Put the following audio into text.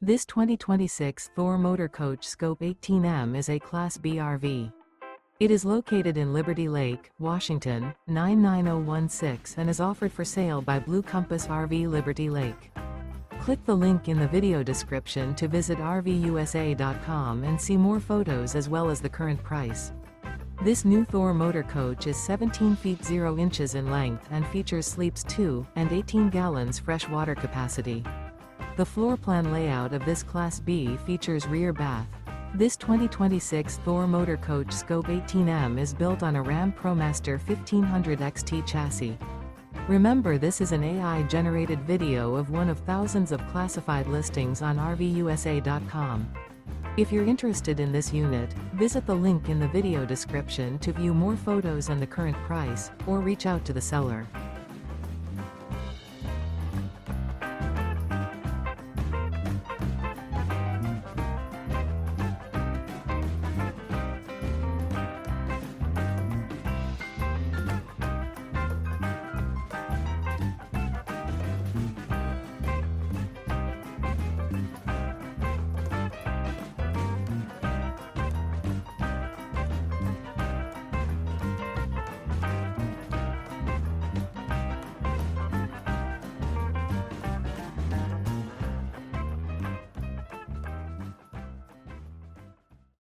This 2026 Thor Motor Coach Scope 18M is a Class B RV. It is located in Liberty Lake, Washington, 99016 and is offered for sale by Blue Compass RV Liberty Lake. Click the link in the video description to visit RVUSA.com and see more photos as well as the current price. This new Thor Motor Coach is 17 feet 0 inches in length and features sleeps 2 and 18 gallons fresh water capacity. The floor plan layout of this Class B features rear bath. This 2026 Thor Motor Coach Scope 18M is built on a RAM ProMaster 1500 XT chassis. Remember, this is an AI-generated video of one of thousands of classified listings on RVUSA.com. If you're interested in this unit, visit the link in the video description to view more photos and the current price, or reach out to the seller.